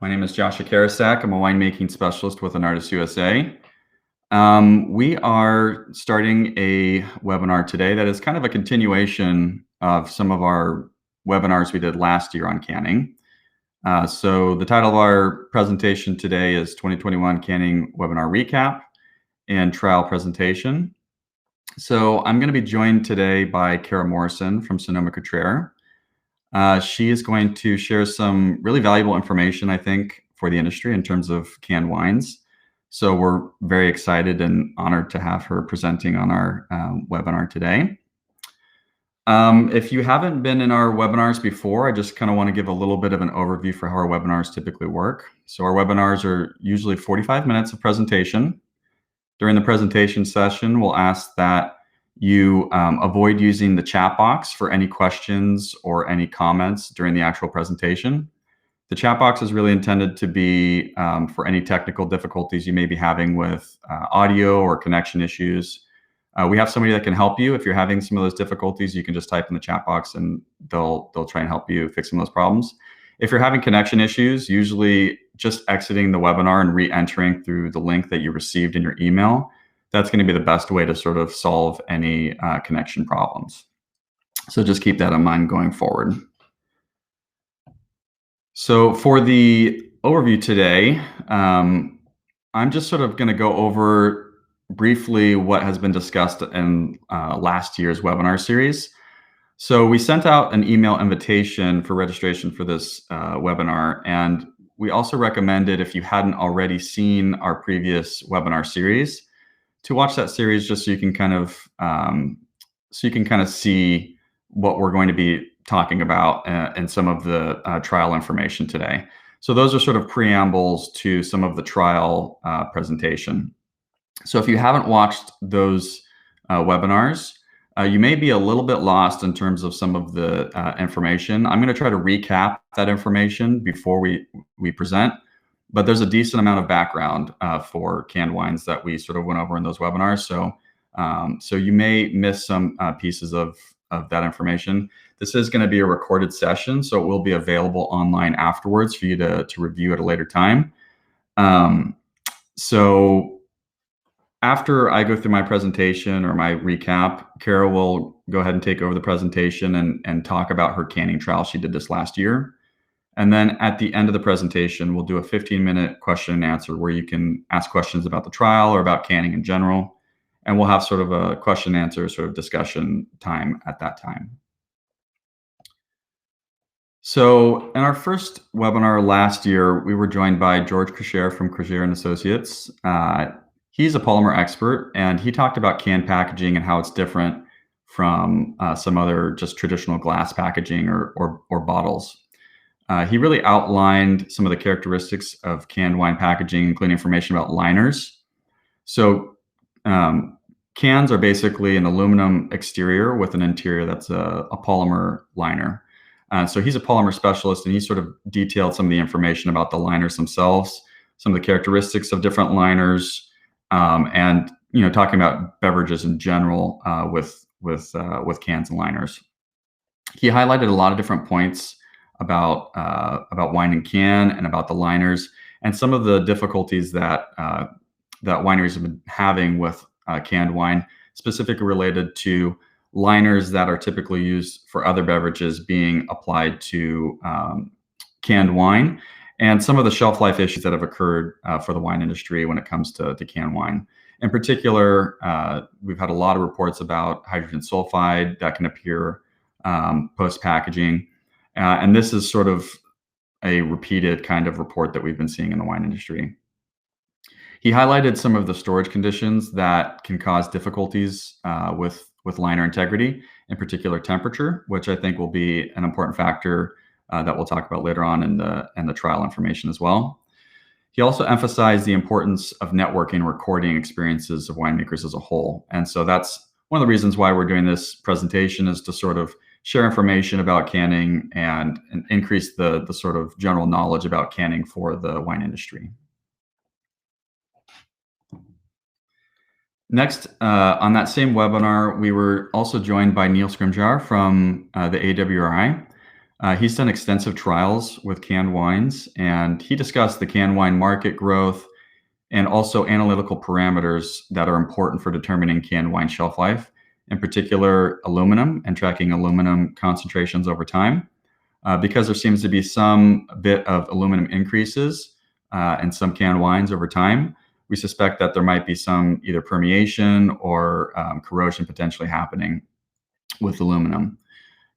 My name is Joshua Karasak. I'm a winemaking specialist with Enartis USA. We are starting a webinar today that is kind of a continuation of some of our webinars we did last year on canning. So the title of our presentation today is 2021 Canning Webinar Recap and Trial Presentation. So I'm going to be joined today by Kara Morrison from George Crochiere. She is going to share some really valuable information, I think, for the industry in terms of canned wines. So we're very excited and honored to have her presenting on our webinar today. If you haven't been in our webinars before, I just kind of want to give a little bit of an overview for how our webinars typically work. So our webinars are usually 45 minutes of presentation. During the presentation session, we'll ask that you avoid using the chat box for any questions or any comments during the actual presentation. The chat box is really intended to be for any technical difficulties you may be having with audio or connection issues. We have somebody that can help you. If you're having some of those difficulties, you can just type in the chat box and they'll try and help you fix some of those problems. If you're having connection issues, usually just exiting the webinar and re-entering through the link that you received in your email, that's going to be the best way to sort of solve any connection problems. So just keep that in mind going forward. So for the overview today, I'm just sort of going to go over briefly what has been discussed in last year's webinar series. So we sent out an email invitation for registration for this webinar, and we also recommended, if you hadn't already seen our previous webinar series, to watch that series just so you can kind of see what we're going to be talking about and some of the trial information today. So those are sort of preambles to some of the trial presentation. So if you haven't watched those webinars, you may be a little bit lost in terms of some of the information. I'm going to try to recap that information before we present, but there's a decent amount of background for canned wines that we sort of went over in those webinars. So you may miss some pieces of that information. This is going to be a recorded session, so it will be available online afterwards for you to review at a later time. So after I go through my presentation or my recap, Kara will go ahead and take over the presentation and talk about her canning trial she did this last year. And then at the end of the presentation, we'll do a 15-minute question and answer where you can ask questions about the trial or about canning in general. And we'll have sort of a question and answer sort of discussion time at that time. So in our first webinar last year, we were joined by George Crochiere from Crochiere & Associates. He's a polymer expert, and he talked about can packaging and how it's different from some other just traditional glass packaging or bottles. He really outlined some of the characteristics of canned wine packaging, including information about liners. So cans are basically an aluminum exterior with an interior that's a polymer liner. So he's a polymer specialist, and he sort of detailed some of the information about the liners themselves, some of the characteristics of different liners, and talking about beverages in general with cans and liners. He highlighted a lot of different points about wine and can and about the liners and some of the difficulties that wineries have been having with canned wine, specifically related to liners that are typically used for other beverages being applied to canned wine, and some of the shelf life issues that have occurred for the wine industry when it comes to canned wine. In particular, we've had a lot of reports about hydrogen sulfide that can appear post-packaging. And this is sort of a repeated kind of report that we've been seeing in the wine industry. He highlighted some of the storage conditions that can cause difficulties with liner integrity, in particular temperature, which I think will be an important factor that we'll talk about later on in the trial information as well. He also emphasized the importance of networking, recording experiences of winemakers as a whole. And so that's one of the reasons why we're doing this presentation, is to sort of share information about canning and increase the sort of general knowledge about canning for the wine industry. Next, on that same webinar, we were also joined by Neil Scrimgeour from the AWRI. He's done extensive trials with canned wines, and he discussed the canned wine market growth and also analytical parameters that are important for determining canned wine shelf life, in particular aluminum and tracking aluminum concentrations over time. Because there seems to be some bit of aluminum increases in some canned wines over time, we suspect that there might be some either permeation or corrosion potentially happening with aluminum.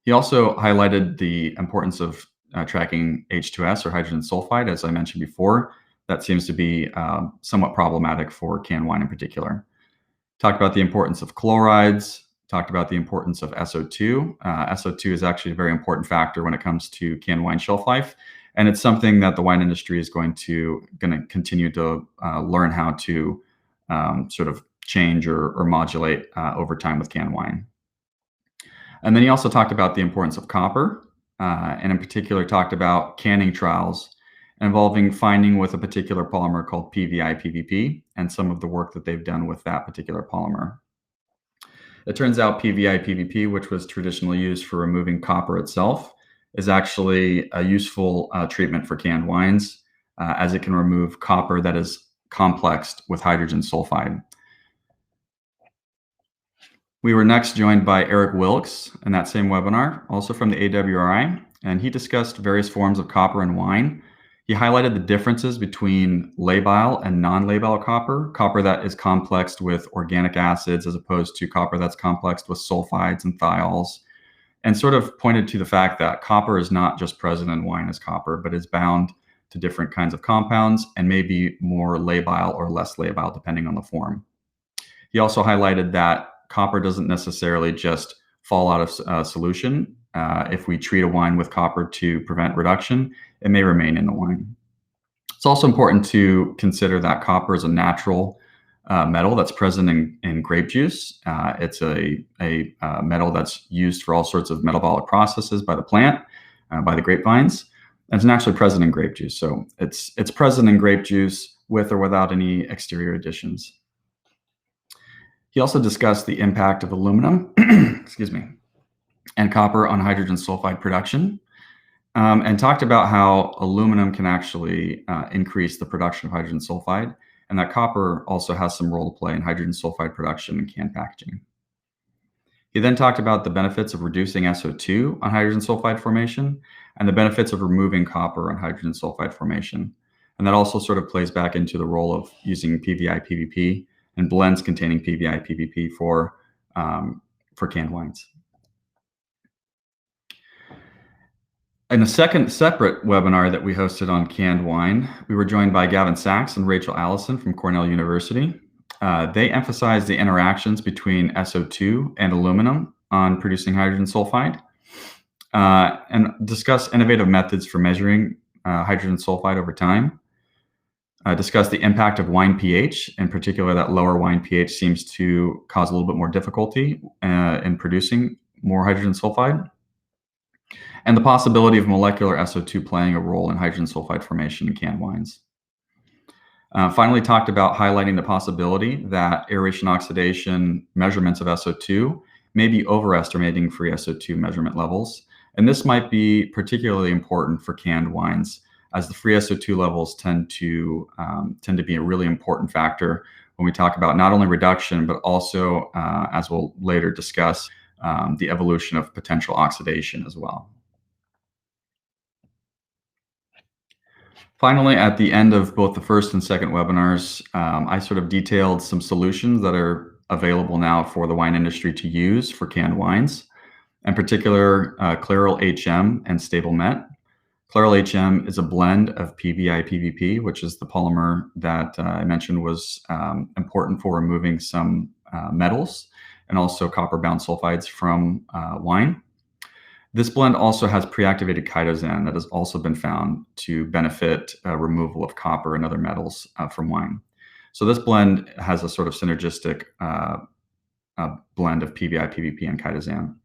He also highlighted the importance of tracking H2S or hydrogen sulfide, as I mentioned before. That seems to be somewhat problematic for canned wine in particular. Talked about the importance of chlorides, talked about the importance of SO2. SO2 is actually a very important factor when it comes to canned wine shelf life. And it's something that the wine industry is going to continue to learn how to sort of change or modulate over time with canned wine. And then he also talked about the importance of copper, and in particular talked about canning trials involving finding with a particular polymer called PVI-PVP and some of the work that they've done with that particular polymer. It turns out PVI-PVP, which was traditionally used for removing copper itself, is actually a useful treatment for canned wines, as it can remove copper that is complexed with hydrogen sulfide. We were next joined by Eric Wilkes in that same webinar, also from the AWRI, and he discussed various forms of copper in wine. He highlighted the differences between labile and non-labile copper that is complexed with organic acids as opposed to copper that's complexed with sulfides and thiols, and sort of pointed to the fact that copper is not just present in wine as copper, but is bound to different kinds of compounds and may be more labile or less labile depending on the form. He also highlighted that copper doesn't necessarily just fall out of solution. If we treat a wine with copper to prevent reduction, it may remain in the wine. It's also important to consider that copper is a natural metal that's present in grape juice. It's a metal that's used for all sorts of metabolic processes by the plant, by the grapevines. And it's naturally present in grape juice. So it's present in grape juice with or without any exterior additions. He also discussed the impact of aluminum, excuse me, and copper on hydrogen sulfide production, and talked about how aluminum can actually increase the production of hydrogen sulfide, and that copper also has some role to play in hydrogen sulfide production and can packaging. He then talked about the benefits of reducing SO2 on hydrogen sulfide formation and the benefits of removing copper on hydrogen sulfide formation. And that also sort of plays back into the role of using PVI-PVP and blends containing PVI-PVP for canned wines. In a second separate webinar that we hosted on canned wine, we were joined by Gavin Sachs and Rachel Allison from Cornell University. They emphasized the interactions between SO2 and aluminum on producing hydrogen sulfide, and discussed innovative methods for measuring hydrogen sulfide over time. Discussed the impact of wine pH, in particular that lower wine pH seems to cause a little bit more difficulty in producing more hydrogen sulfide, and the possibility of molecular SO2 playing a role in hydrogen sulfide formation in canned wines. Finally, talked about highlighting the possibility that aeration oxidation measurements of SO2 may be overestimating free SO2 measurement levels, and this might be particularly important for canned wines, as the free SO2 levels tend to be a really important factor when we talk about not only reduction, but also, as we'll later discuss, the evolution of potential oxidation as well. Finally, at the end of both the first and second webinars, I sort of detailed some solutions that are available now for the wine industry to use for canned wines, in particular, Clairol HM and Stable Met. Clairol HM is a blend of PVI-PVP, which is the polymer that I mentioned was important for removing some metals and also copper-bound sulfides from wine. This blend also has pre-activated chitosan that has also been found to benefit removal of copper and other metals from wine. So this blend has a sort of synergistic blend of PVI-PVP and chitosan.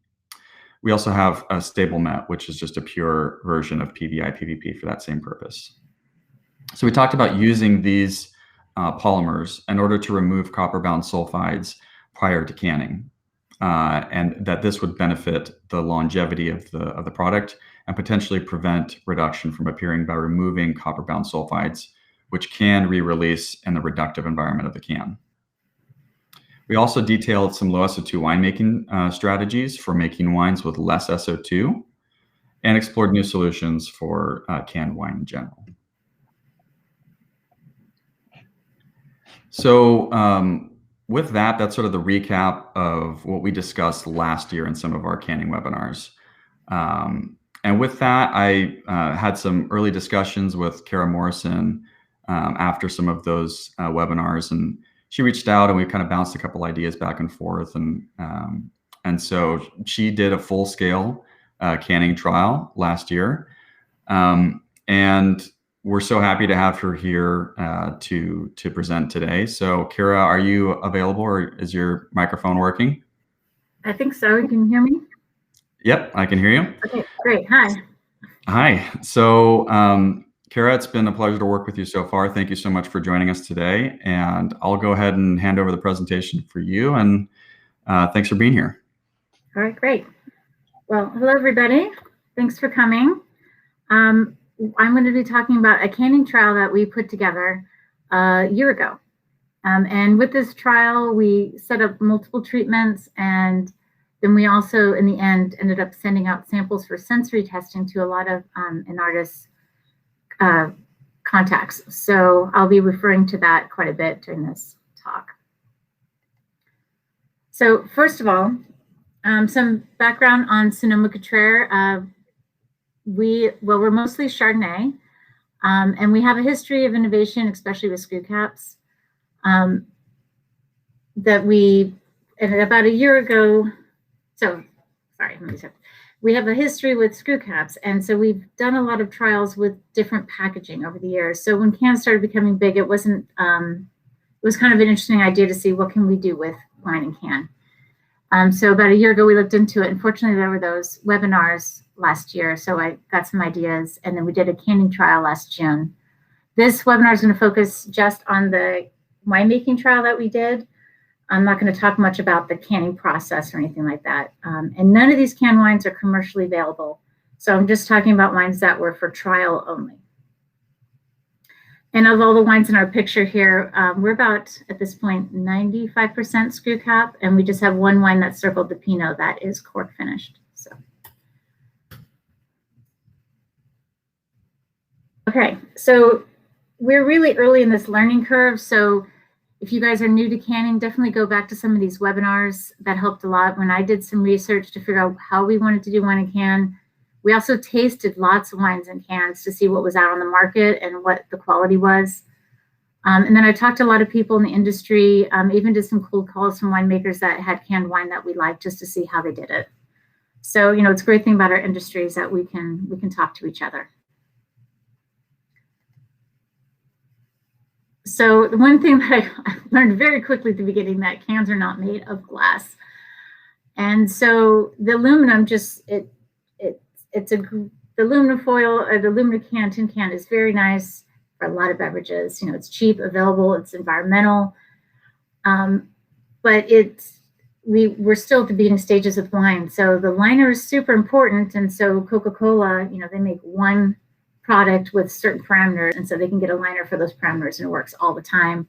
We also have a Stable Met, which is just a pure version of PVI-PVP for that same purpose. So we talked about using these polymers in order to remove copper-bound sulfides prior to canning, and that this would benefit the longevity of the product and potentially prevent reduction from appearing by removing copper-bound sulfides, which can re-release in the reductive environment of the can. We also detailed some low SO2 winemaking strategies for making wines with less SO2 and explored new solutions for canned wine in general. So with that, that's sort of the recap of what we discussed last year in some of our canning webinars. And with that, I had some early discussions with Kara Morrison after some of those webinars, and she reached out and we kind of bounced a couple ideas back and forth. And so she did a full-scale canning trial last year. And we're so happy to have her here to present today. So Kara, are you available, or is your microphone working? I think so. You can hear me? Yep, I can hear you. Okay, great. Hi. Hi. So Kara, it's been a pleasure to work with you so far. Thank you so much for joining us today. And I'll go ahead and hand over the presentation for you. And thanks for being here. All right, great. Well, hello, everybody. Thanks for coming. I'm going to be talking about a canning trial that we put together a year ago. And with this trial, we set up multiple treatments, and then we also, in the end, ended up sending out samples for sensory testing to a lot of Enartis contacts. So I'll be referring to that quite a bit during this talk. So first of all, some background on Sonoma-Cutrer. We're mostly Chardonnay, and we have a history of innovation, especially with screw caps. That we, and about a year ago, we have a history with screw caps, and so we've done a lot of trials with different packaging over the years. So when cans started becoming big, it was kind of an interesting idea to see what can we do with wine and can. So about a year ago, we looked into it. Unfortunately, there were those webinars last year, so I got some ideas, and then we did a canning trial last June. This webinar is going to focus just on the winemaking trial that we did. I'm not going to talk much about the canning process or anything like that. And none of these canned wines are commercially available. So I'm just talking about wines that were for trial only. And of all the wines in our picture here, we're about, at this point, 95% screw cap, and we just have one wine that's circled the Pinot that is cork finished. So, okay, so we're really early in this learning curve. So if you guys are new to canning, definitely go back to some of these webinars. That helped a lot when I did some research to figure out how we wanted to do wine and can. We also tasted lots of wines and cans to see what was out on the market and what the quality was. And then I talked to a lot of people in the industry, even did some cold calls from winemakers that had canned wine that we liked, just to see how they did it. So, you know, it's a great thing about our industry is that we can talk to each other. So the one thing that I learned very quickly at the beginning, that cans are not made of glass. And so the aluminum the aluminum foil or the aluminum tin can is very nice for a lot of beverages. You know, it's cheap, available, it's environmental, but we're still at the beginning stages of wine. So the liner is super important. And so Coca-Cola, you know, they make one product with certain parameters, and so they can get a liner for those parameters, and it works all the time.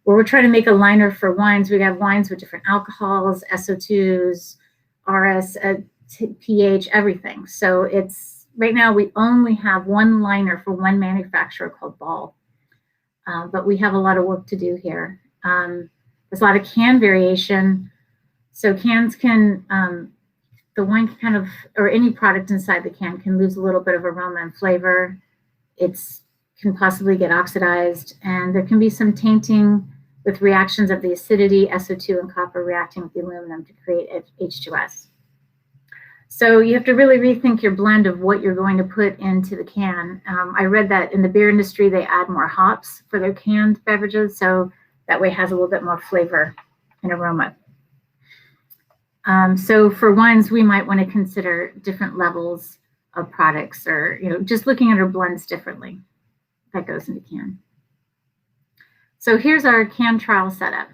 Where we're trying to make a liner for wines, we have wines with different alcohols, SO2s, RS, pH, everything. So it's right now we only have one liner for one manufacturer called Ball, but we have a lot of work to do here. There's a lot of can variation. So cans can, the wine can kind of, or any product inside the can can lose a little bit of aroma and flavor. It can possibly get oxidized, and there can be some tainting with reactions of the acidity, SO2 and copper reacting with the aluminum to create H2S. So you have to really rethink your blend of what you're going to put into the can. I read that in the beer industry, they add more hops for their canned beverages, so that way it has a little bit more flavor and aroma. So for wines, we might want to consider different levels of products, or just looking at our blends differently. That goes into can. So here's our can trial setup.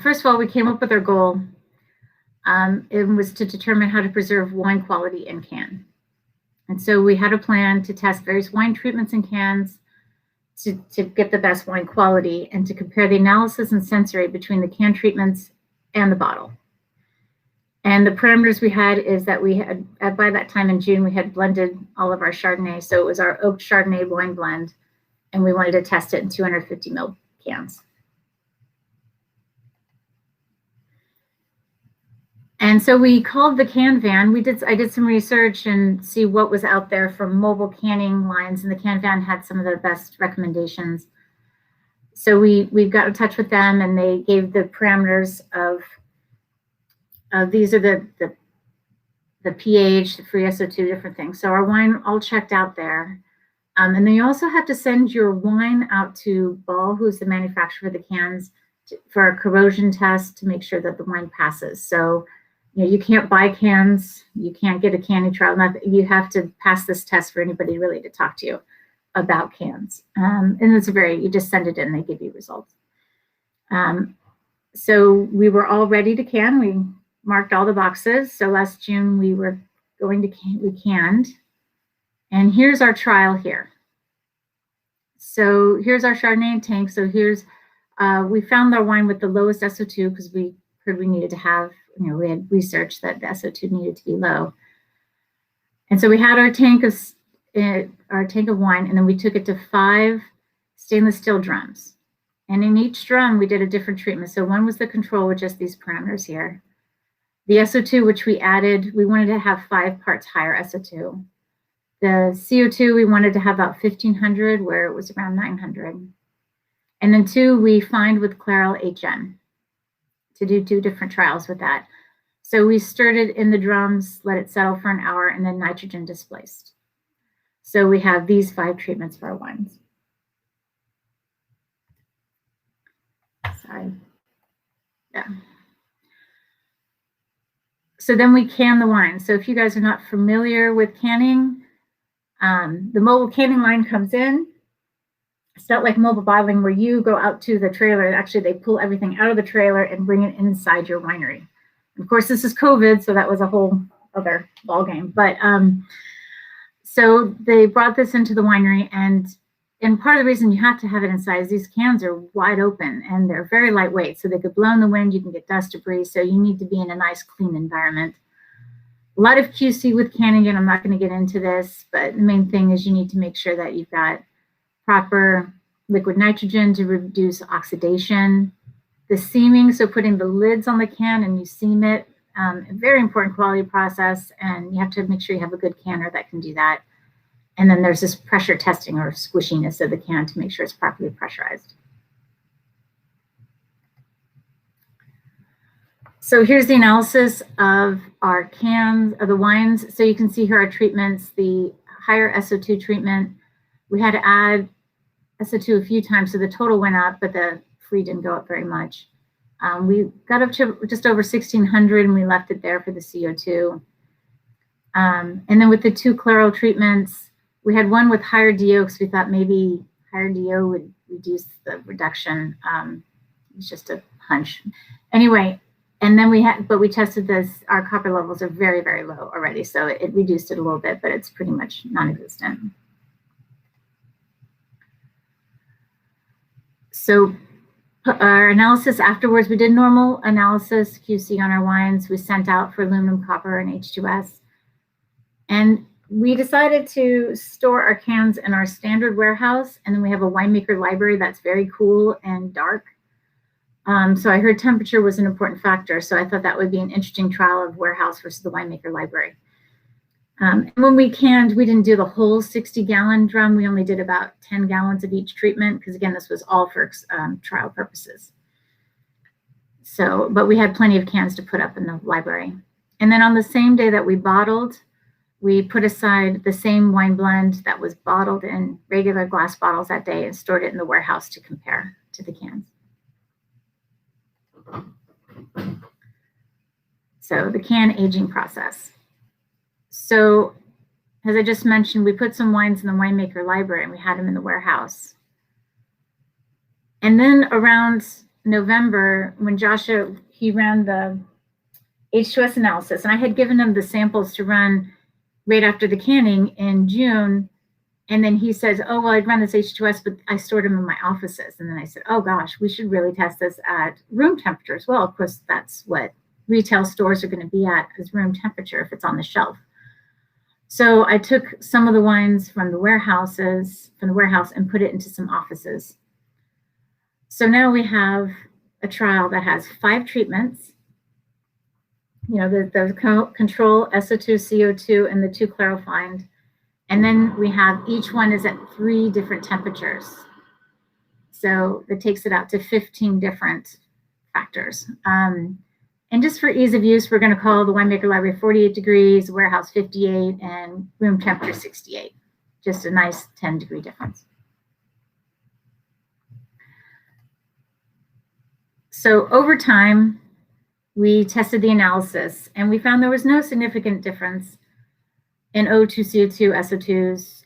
First of all, we came up with our goal. It was to determine how to preserve wine quality in can. And so we had a plan to test various wine treatments in cans to get the best wine quality and to compare the analysis and sensory between the can treatments and the bottle. And the parameters we had is that we had, by that time in June, we had blended all of our Chardonnay. So it was our oak Chardonnay wine blend, and we wanted to test it in 250 ml cans. And so we called the can van. I did some research and see what was out there for mobile canning lines, and the can van had some of the best recommendations. So we got in touch with them, and they gave the parameters of these are the pH, the free SO2, different things. So our wine all checked out there. And then you also have to send your wine out to Ball, who's the manufacturer of the cans, for a corrosion test to make sure that the wine passes. So you can't buy cans, you can't get a canning trial. You have to pass this test for anybody really to talk to you about cans. And it's you just send it in, they give you results. So we were all ready to can. We marked all the boxes. So last June we were going to we canned. And here's our trial here. So here's our Chardonnay tank. So here's, we found our wine with the lowest SO2 because we heard we needed to have, we had researched that the SO2 needed to be low. And so we had our tank of wine, and then we took it to 5 stainless steel drums. And in each drum, we did a different treatment. So one was the control with just these parameters here. The SO2, which we added, we wanted to have 5 parts higher SO2. The CO2, we wanted to have about 1,500, where it was around 900. And then 2, we fined with Clairol HN to do 2 different trials with that. So we stirred it in the drums, let it settle for an hour, and then nitrogen displaced. So we have these 5 treatments for our wines. Sorry. Yeah. So then we can the wine. So if you guys are not familiar with canning, the mobile canning line comes in. It's not like mobile bottling where you go out to the trailer. Actually, they pull everything out of the trailer and bring it inside your winery. Of course, this is COVID, so that was a whole other ballgame. But so they brought this into the winery, and part of the reason you have to have it inside is these cans are wide open and they're very lightweight, so they could blow in the wind. You can get dust, debris, so you need to be in a nice, clean environment. A lot of QC with canning, and I'm not going to get into this, but the main thing is you need to make sure that you've got proper liquid nitrogen to reduce oxidation. The seaming, so putting the lids on the can and you seam it, a very important quality process, and you have to make sure you have a good canner that can do that. And then there's this pressure testing or squishiness of the can to make sure it's properly pressurized. So here's the analysis of our cans, of the wines. So you can see here our treatments, the higher SO2 treatment. We had to add SO2 a few times, so the total went up, but the free didn't go up very much. We got up to just over 1,600, and we left it there for the CO2. And then with the 2 Clairol treatments, we had one with higher DO because we thought maybe higher DO would reduce the reduction. It's just a hunch. Anyway, and then we tested this, our copper levels are very, very low already. So it reduced it a little bit, but it's pretty much non-existent. So our analysis afterwards, we did normal analysis, QC on our wines. We sent out for aluminum, copper, and H2S. And we decided to store our cans in our standard warehouse. And then we have a winemaker library that's very cool and dark. So I heard temperature was an important factor. So I thought that would be an interesting trial of warehouse versus the winemaker library. And when we canned, we didn't do the whole 60-gallon drum. We only did about 10 gallons of each treatment because, again, this was all for trial purposes. So, but we had plenty of cans to put up in the library. And then on the same day that we bottled, we put aside the same wine blend that was bottled in regular glass bottles that day and stored it in the warehouse to compare to the cans. So the can aging process. So as I just mentioned, we put some wines in the winemaker library and we had them in the warehouse. And then around November, when Joshua, he ran the H2S analysis. And I had given him the samples to run right after the canning in June. And then he says, oh, well, I'd run this H2S, but I stored them in my offices. And then I said, oh, gosh, we should really test this at room temperature as well. Of course, that's what retail stores are going to be at, is room temperature if it's on the shelf. So I took some of the wines from the warehouse and put it into some offices. So now we have a trial that has 5 treatments, you know, the control SO2, CO2, and the 2 clarifying. And then we have each one is at 3 different temperatures. So that takes it out to 15 different factors. And just for ease of use, we're going to call the Winemaker library 48 degrees, warehouse 58, and room temperature 68. Just a nice 10-degree difference. So over time, we tested the analysis, and we found there was no significant difference in O2, CO2, SO2s,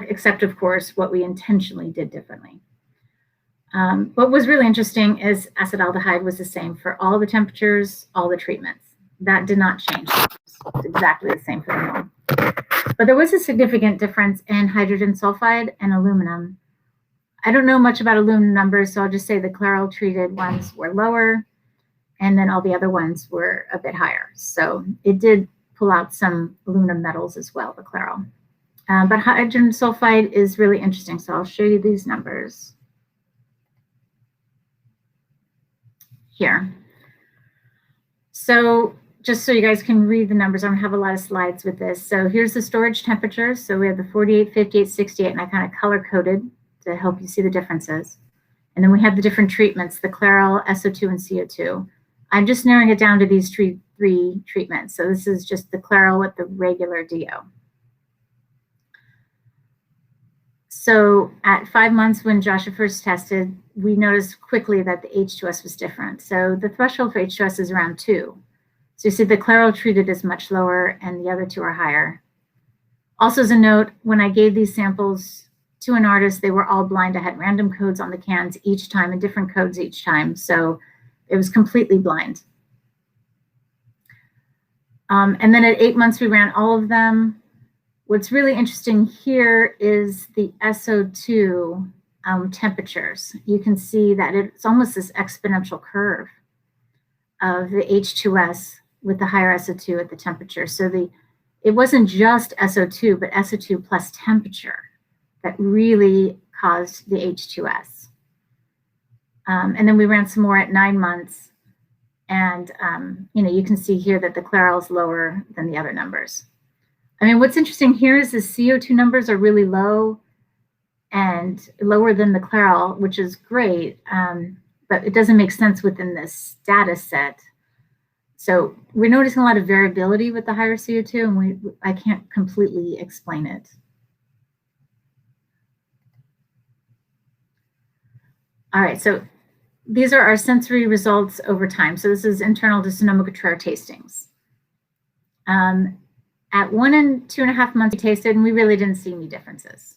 except, of course, what we intentionally did differently. What was really interesting is acetaldehyde was the same for all the temperatures, all the treatments. That did not change. It's exactly the same for them all. But there was a significant difference in hydrogen sulfide and aluminum. I don't know much about aluminum numbers, so I'll just say the claral treated ones were lower, and then all the other ones were a bit higher. So it did pull out some aluminum metals as well, the claral. But hydrogen sulfide is really interesting, so I'll show you these numbers here. So just so you guys can read the numbers, I'm gonna have a lot of slides with this. So here's the storage temperatures. So we have the 48, 58, 68, and I kind of color coded to help you see the differences. And then we have the different treatments, the claral, SO2, and CO2. I'm just narrowing it down to these 3 treatments. So this is just the claral with the regular DO. So at 5 months when Joshua first tested, we noticed quickly that the H2S was different. So the threshold for H2S is around 2. So you see the claral treated is much lower and the other 2 are higher. Also as a note, when I gave these samples to Enartis, they were all blind. I had random codes on the cans each time and different codes each time. So it was completely blind. And then at 8 months, we ran all of them. What's really interesting here is the SO2 temperatures. You can see that it's almost this exponential curve of the H2S with the higher SO2 at the temperature. So it wasn't just SO2, but SO2 plus temperature that really caused the H2S. And then we ran some more at 9 months. And you know, you can see here that the claral is lower than the other numbers. I mean, what's interesting here is the CO2 numbers are really low and lower than the claral, which is great, but it doesn't make sense within this data set. So we're noticing a lot of variability with the higher CO2, and I can't completely explain it. All right, so these are our sensory results over time. So this is internal to Sonoma-Cutrer tastings. At 1 and 2.5 months we tasted, and we really didn't see any differences.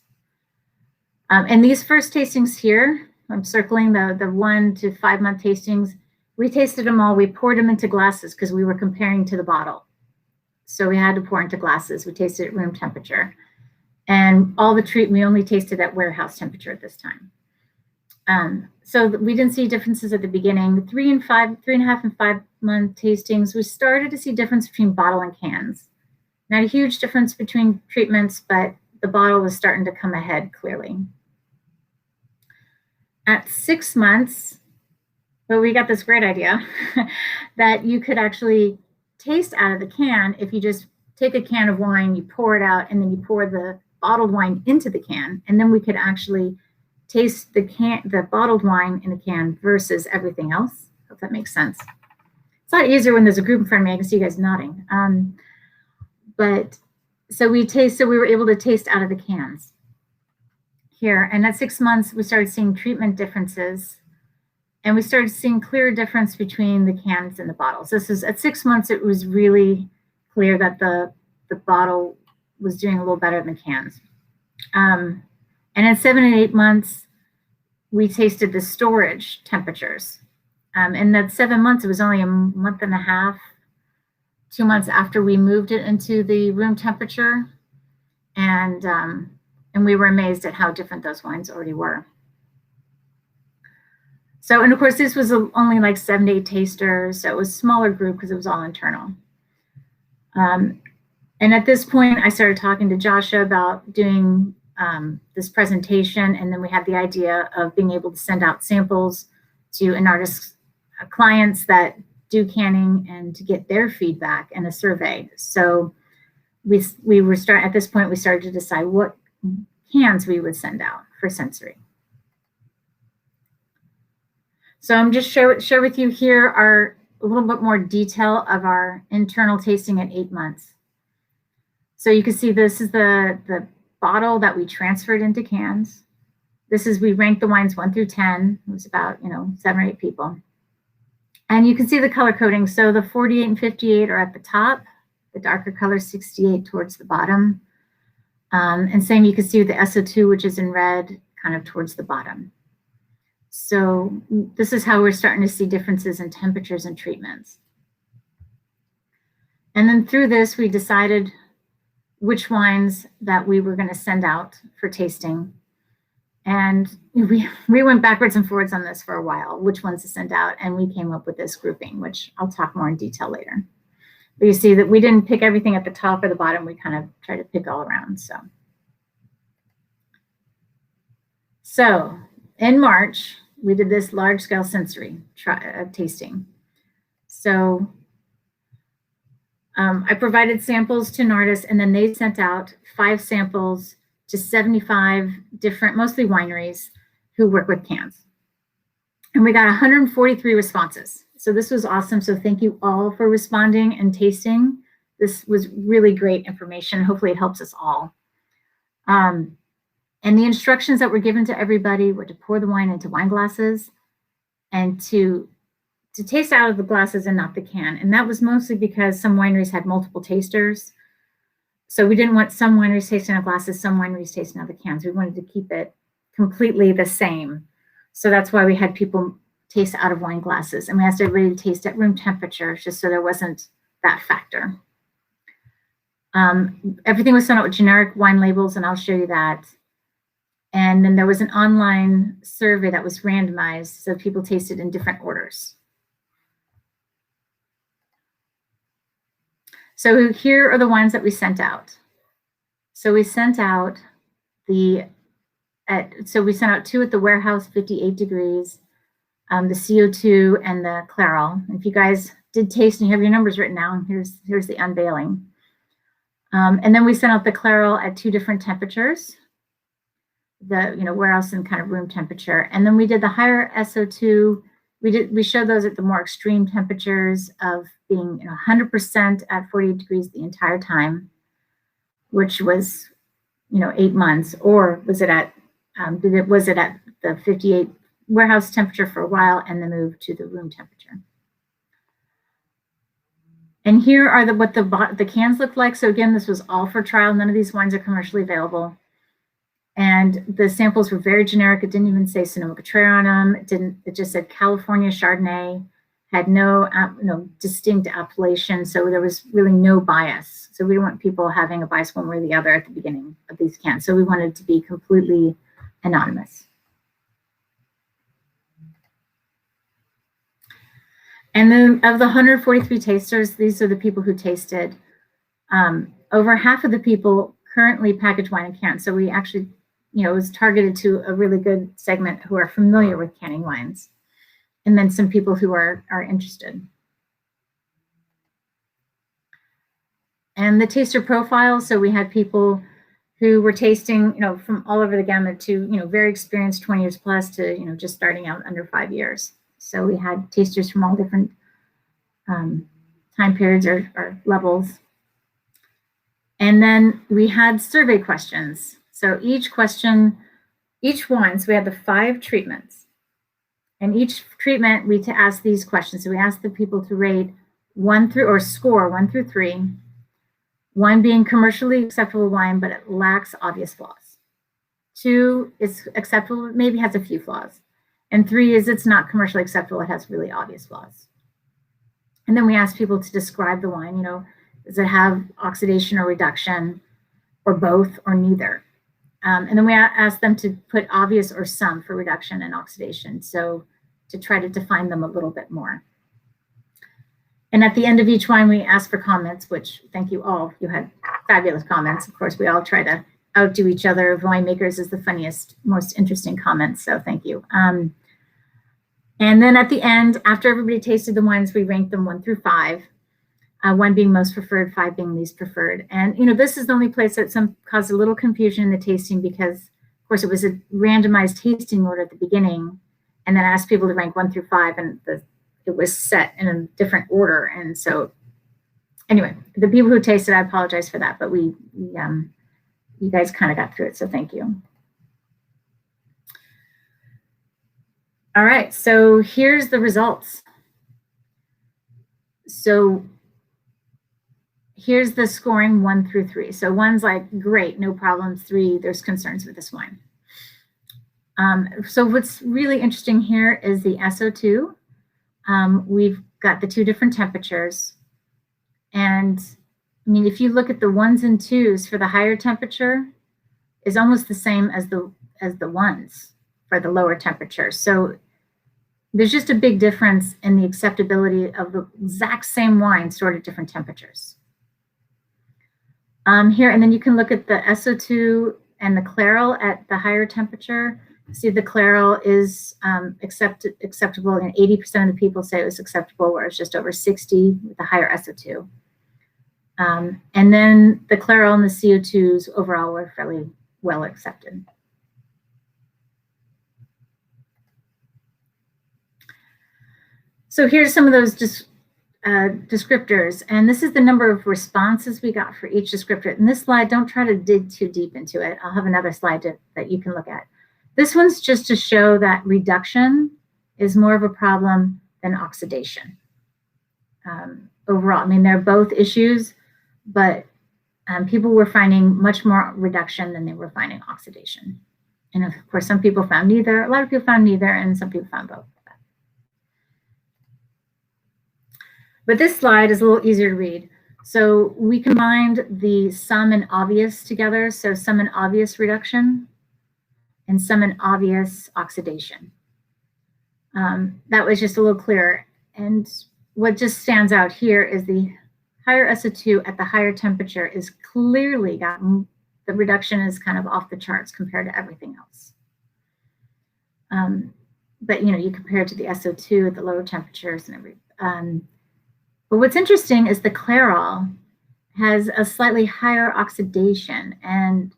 And these first tastings here, I'm circling the 1 to 5 month tastings, we tasted them all. We poured them into glasses because we were comparing to the bottle. So we had to pour into glasses. We tasted at room temperature. And all the we only tasted at warehouse temperature at this time. So we didn't see differences at the beginning. 3.5 and 5 month tastings, we started to see difference between bottle and cans. Not a huge difference between treatments, but the bottle was starting to come ahead clearly. At 6 months, well, we got this great idea that you could actually taste out of the can if you just take a can of wine, you pour it out, and then you pour the bottled wine into the can, and then we could actually taste the bottled wine in a can versus everything else. Hope that makes sense. It's a lot easier when there's a group in front of me. I can see you guys nodding. But so we were able to taste out of the cans here. And at 6 months, we started seeing treatment differences, and we started seeing clear difference between the cans and the bottles. This is at 6 months, it was really clear that the bottle was doing a little better than the cans. And at 7 and 8 months, we tasted the storage temperatures. In that 7 months, it was only a month and a half, 2 months after we moved it into the room temperature. And we were amazed at how different those wines already were. So, and of course, this was only like 7 to 8 tasters. So it was a smaller group because it was all internal. And at this point, I started talking to Joshua about doing this presentation. And then we had the idea of being able to send out samples to Enartis clients that do canning and to get their feedback and a survey. So we were at this point, we started to decide what cans we would send out for sensory. So I'm just share with you here a little bit more detail of our internal tasting at 8 months. So you can see this is the bottle that we transferred into cans. This is, we ranked the wines 1 through 10. It was about, 7 or 8 people. And you can see the color coding. So the 48 and 58 are at the top, the darker color 68 towards the bottom. And same, you can see with the SO2, which is in red, kind of towards the bottom. So this is how we're starting to see differences in temperatures and treatments. And then through this, we decided which wines that we were going to send out for tasting. And we went backwards and forwards on this for a while, which ones to send out. And we came up with this grouping, which I'll talk more in detail later. But you see that we didn't pick everything at the top or the bottom. We kind of tried to pick all around. So in March, we did this large-scale sensory tasting. So I provided samples to Enartis, and then they sent out 5 samples to 75 different, mostly wineries, who work with cans. And we got 143 responses. So this was awesome. So thank you all for responding and tasting. This was really great information. Hopefully it helps us all. And the instructions that were given to everybody were to pour the wine into wine glasses and to taste out of the glasses and not the can. And that was mostly because some wineries had multiple tasters. So we didn't want some wineries tasting out of glasses, some wineries tasting out of the cans. We wanted to keep it completely the same. So that's why we had people taste out of wine glasses. And we asked everybody to taste at room temperature, just so there wasn't that factor. Everything was sent out with generic wine labels, and I'll show you that. And then there was an online survey that was randomized, so people tasted in different orders. So here are the wines that we sent out. So we sent out we sent out 2 at the warehouse, 58 degrees, the CO2 and the Clairol. If you guys did taste and you have your numbers written down, here's the unveiling. And then we sent out the Clairol at 2 different temperatures, the warehouse and kind of room temperature. And then we did the higher SO2. We showed those at the more extreme temperatures of being 100% at 48 degrees the entire time, which was 8 months, or was it at the 58 warehouse temperature for a while and then move to the room temperature. And here are what the cans look like. So again, this was all for trial. None of these wines are commercially available. And the samples were very generic. It didn't even say Sonoma-Cutrer on them. It just said California Chardonnay, had no distinct appellation. So there was really no bias. So we don't want people having a bias one way or the other at the beginning of these cans. So we wanted it to be completely anonymous. And then of the 143 tasters, these are the people who tasted. Over half of the people currently package wine in cans. So we actually, it was targeted to a really good segment who are familiar with canning wines. And then some people who are interested. And the taster profile, so we had people who were tasting, from all over the gamut to, very experienced, 20 years plus, to, just starting out under 5 years. So we had tasters from all different time periods or levels. And then we had survey questions. So each one, so we had the 5 treatments. And each treatment, we asked these questions. So we asked the people to rate 1 through, or score 1 through 3. 1 being commercially acceptable wine, but it lacks obvious flaws. 2 is acceptable, maybe has a few flaws. And 3 is it's not commercially acceptable. It has really obvious flaws. And then we asked people to describe the wine. Does it have oxidation or reduction, or both, or neither? And then we asked them to put obvious or some for reduction and oxidation, so to try to define them a little bit more. And at the end of each wine, we asked for comments, which thank you all. You had fabulous comments. Of course, we all try to outdo each other. Winemakers is the funniest, most interesting comments, so thank you. And then at the end, after everybody tasted the wines, we ranked them 1 through 5, 1 being most preferred, 5 being least preferred. And this is the only place that caused a little confusion in the tasting, because of course it was a randomized tasting order at the beginning, and then I asked people to rank 1 through 5, and it was set in a different order. And so anyway, the people who tasted, I apologize for that, but you guys kind of got through it, so thank you. All right, so here's the results. So here's the scoring 1 through 3. So 1's like, great, no problems. 3, there's concerns with this wine. So what's really interesting here is the SO2. We've got the 2 different temperatures. And I mean, if you look at the 1s and 2s for the higher temperature, is almost the same as the 1s for the lower temperature. So there's just a big difference in the acceptability of the exact same wine stored at different temperatures. Here, and then you can look at the SO2 and the claral at the higher temperature. See, the claral is acceptable, and 80% of the people say it was acceptable, whereas just over 60 with the higher SO2. And then the claral and the CO2s overall were fairly well accepted. So here's some of those descriptors, and this is the number of responses we got for each descriptor. In this slide, don't try to dig too deep into it. I'll have another slide that you can look at. This one's just to show that reduction is more of a problem than oxidation. Overall, I mean, they're both issues, but people were finding much more reduction than they were finding oxidation. And of course, some people found neither. A lot of people found neither, and some people found both. But this slide is a little easier to read. So we combined the some and obvious together. So some and obvious reduction and some and obvious oxidation. That was just a little clearer. And what just stands out here is the higher SO2 at the higher temperature is clearly gotten, the reduction is kind of off the charts compared to everything else. But you compare it to the SO2 at the lower temperatures and everything. But what's interesting is the claral has a slightly higher oxidation, and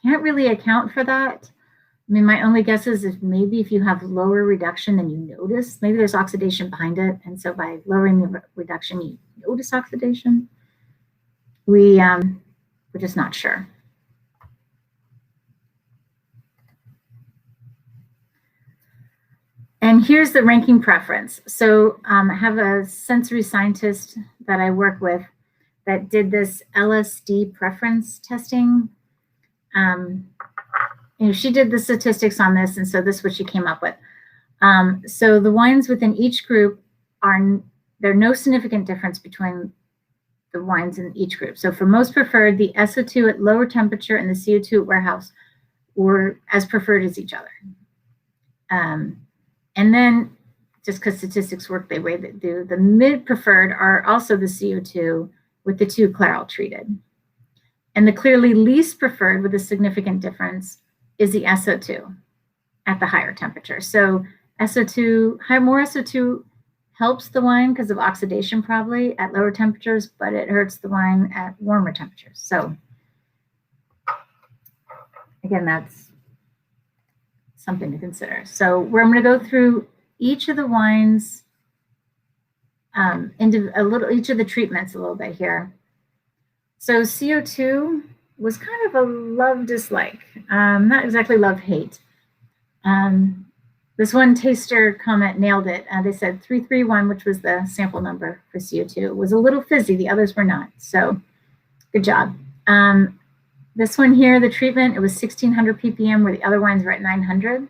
can't really account for that. I mean, my only guess is if you have lower reduction than you notice, maybe there's oxidation behind it, and so by lowering the reduction, you notice oxidation. We're just not sure. And here's the ranking preference. So I have a sensory scientist that I work with that did this LSD preference testing. She did the statistics on this, and so this is what she came up with. So the wines within each group there's no significant difference between the wines in each group. So for most preferred, the SO2 at lower temperature and the CO2 at warehouse were as preferred as each other. And then, just because statistics work the way they do, the mid-preferred are also the CO2 with the 2 claral treated. And the clearly least preferred with a significant difference is the SO2 at the higher temperature. So more SO2 helps the wine because of oxidation probably at lower temperatures, but it hurts the wine at warmer temperatures. So again, that's something to consider. So I'm going to go through each of the wines, each of the treatments a little bit here. So CO2 was kind of a love-dislike, not exactly love-hate. This one taster comment nailed it. They said 331, which was the sample number for CO2, was a little fizzy. The others were not. So good job. This one here, the treatment, it was 1600 ppm, where the other wines were at 900.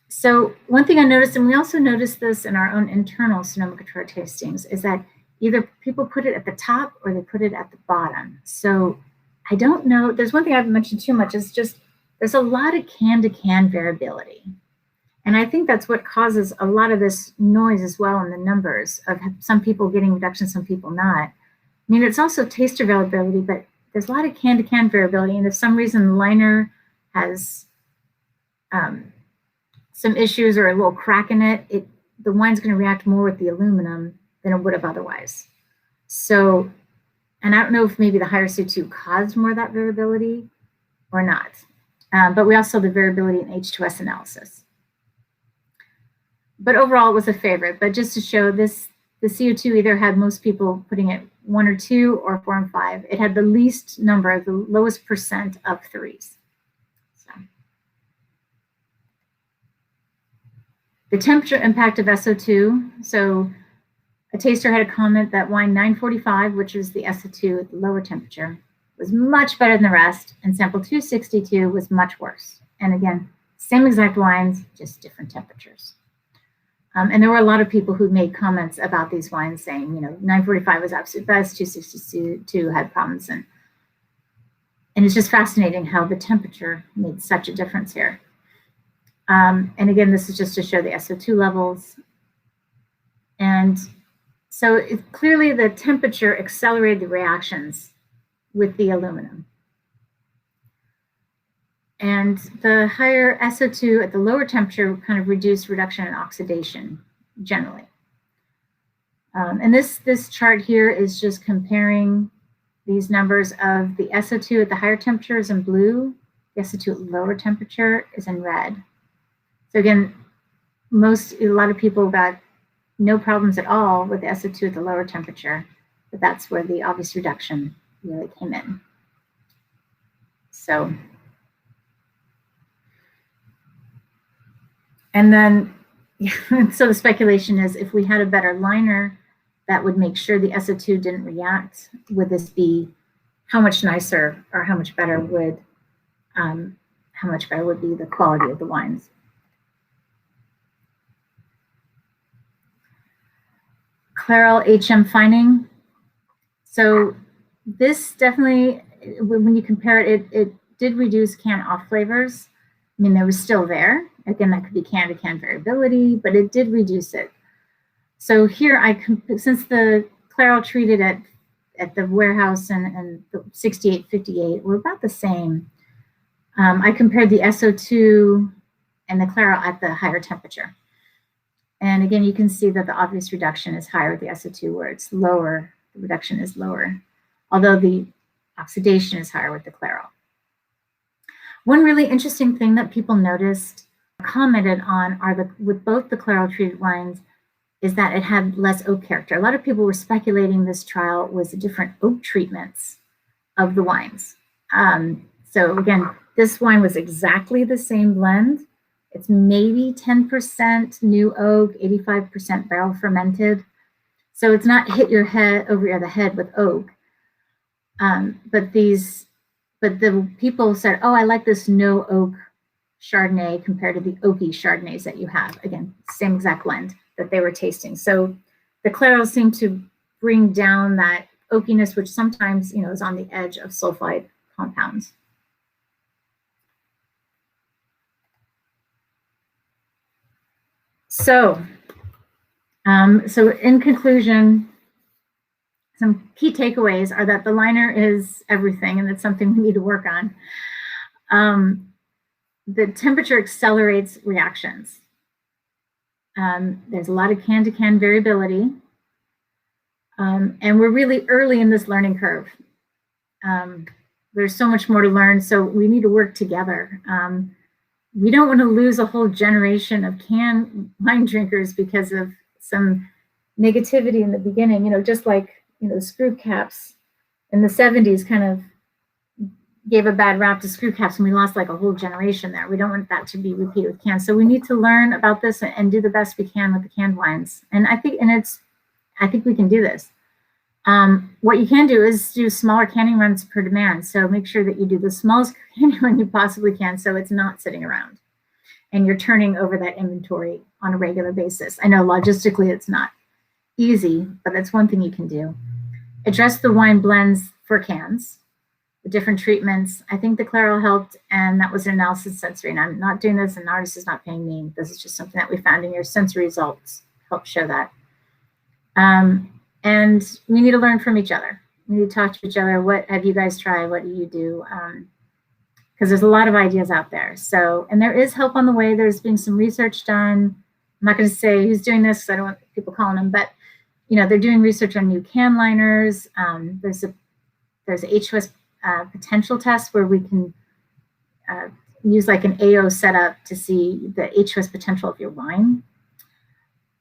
So one thing I noticed, and we also noticed this in our own internal Sonoma-Cutrer tastings, is that either people put it at the top or they put it at the bottom. So I don't know. There's one thing I haven't mentioned too much is just there's a lot of can-to-can variability. And I think that's what causes a lot of this noise as well in the numbers of some people getting reduction, some people not. I mean, it's also taster availability, but there's a lot of can-to-can variability. And if some reason the liner has some issues or a little crack in it, the wine's going to react more with the aluminum than it would have otherwise. So, and I don't know if maybe the higher So2 caused more of that variability or not. But we also have the variability in H2S analysis. But overall, it was a favorite. But just to show this, the CO2 either had most people putting it 1 or 2 or 4 and 5. It had the least number, the lowest percent of 3s. So. The temperature impact of SO2. So a taster had a comment that wine 945, which is the SO2 at the lower temperature, was much better than the rest, and sample 262 was much worse. And again, same exact wines, just different temperatures. And there were a lot of people who made comments about these wines saying, 945 was absolute best, 262 had problems. And it's just fascinating how the temperature made such a difference here. And again, this is just to show the SO2 levels. And so clearly the temperature accelerated the reactions with the aluminum. And the higher SO2 at the lower temperature kind of reduced reduction in oxidation generally. And this chart here is just comparing these numbers of the SO2 at the higher temperature is in blue, the SO2 at lower temperature is in red. So again, a lot of people got no problems at all with the SO2 at the lower temperature, but that's where the obvious reduction really came in. So. And then, so the speculation is if we had a better liner, that would make sure the SO2 didn't react. Would this be how much nicer or how much better would be the quality of the wines? Clairol HM fining. So this definitely, when you compare it, it did reduce can off flavors. I mean, they were still there. Again, that could be can-to-can variability, but it did reduce it. So here, since the Clairol treated at the warehouse and the 6858 were about the same, I compared the SO2 and the Clairol at the higher temperature. And again, you can see that the obvious reduction is higher with the SO2, where it's lower, the reduction is lower, although the oxidation is higher with the Clairol. One really interesting thing that people noticed, commented on, with both the Clairol treated wines, is that it had less oak character. A lot of people were speculating this trial was the different oak treatments of the wines. So again, this wine was exactly the same blend. It's maybe 10% new oak, 85% barrel fermented. So it's not hit your head over the head with oak. But the people said, oh, I like this no oak Chardonnay compared to the oaky Chardonnays that you have. Again, same exact blend that they were tasting. So the Clairol seemed to bring down that oakiness, which sometimes, is on the edge of sulfide compounds. So in conclusion, some key takeaways are that the liner is everything, and it's something we need to work on. The temperature accelerates reactions. There's a lot of can-to-can variability, and we're really early in this learning curve. There's so much more to learn, so we need to work together. We don't want to lose a whole generation of canned wine drinkers because of some negativity in the beginning, just like screw caps in the 70s kind of gave a bad rap to screw caps, and we lost like a whole generation there. We don't want that to be repeated with cans. So we need to learn about this and do the best we can with the canned wines. And I think we can do this. What you can do is do smaller canning runs per demand. So make sure that you do the smallest canning run you possibly can, so it's not sitting around. and you're turning over that inventory on a regular basis. I know logistically it's not easy, but that's one thing you can do. Address the wine blends for cans, the different treatments. I think the Clairol helped, and that was an analysis sensory. And I'm not doing this, and Enartis is not paying me. This is just something that we found in your sensory results help show that. And we need to learn from each other. We need to talk to each other. What have you guys tried? What do you do? Because there's a lot of ideas out there. So, and there is help on the way. There's been some research done. I'm not going to say who's doing this, because I don't want people calling them, but they're doing research on new can liners. There's a HOS potential test where we can use like an AO setup to see the HOS potential of your wine.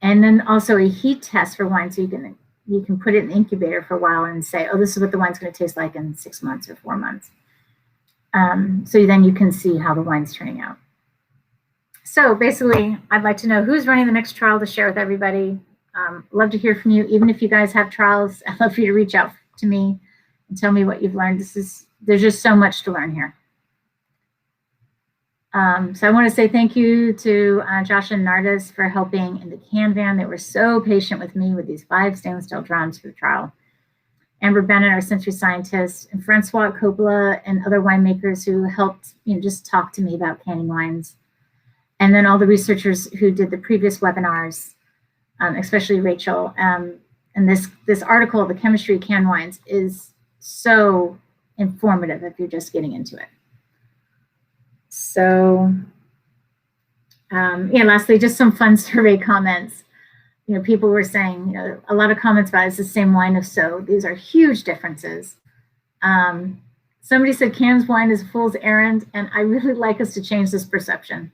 And then also a heat test for wine, so you can put it in the incubator for a while and say, oh, this is what the wine's going to taste like in 6 months or 4 months. So then you can see how the wine's turning out. So basically, I'd like to know who's running the next trial to share with everybody. Love to hear from you. Even if you guys have trials, I'd love for you to reach out to me and tell me what you've learned. There's just so much to learn here. So I want to say thank you to Josh and Enartis for helping in the can van. They were so patient with me with these 5 stainless steel drums for the trial. Amber Bennett, our sensory scientist, and Francois Coppola and other winemakers who helped just talk to me about canning wines. And then all the researchers who did the previous webinars, especially Rachel. And this article, The Chemistry of Canned Wines, is so informative if you're just getting into it. So, lastly, just some fun survey comments. People were saying, a lot of comments about it's the same wine of so. These are huge differences. Somebody said cans wine is a fool's errand, and I really like us to change this perception.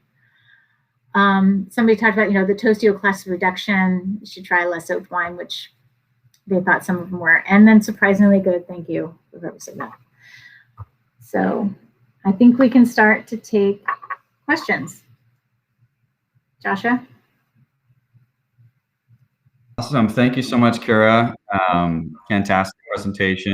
Somebody talked about, the toastio-class reduction. You should try less oaked wine, which they thought some of them were. And then surprisingly good. Thank you for whoever said that. So I think we can start to take questions. Joshua? Awesome. Thank you so much, Kara. Fantastic presentation.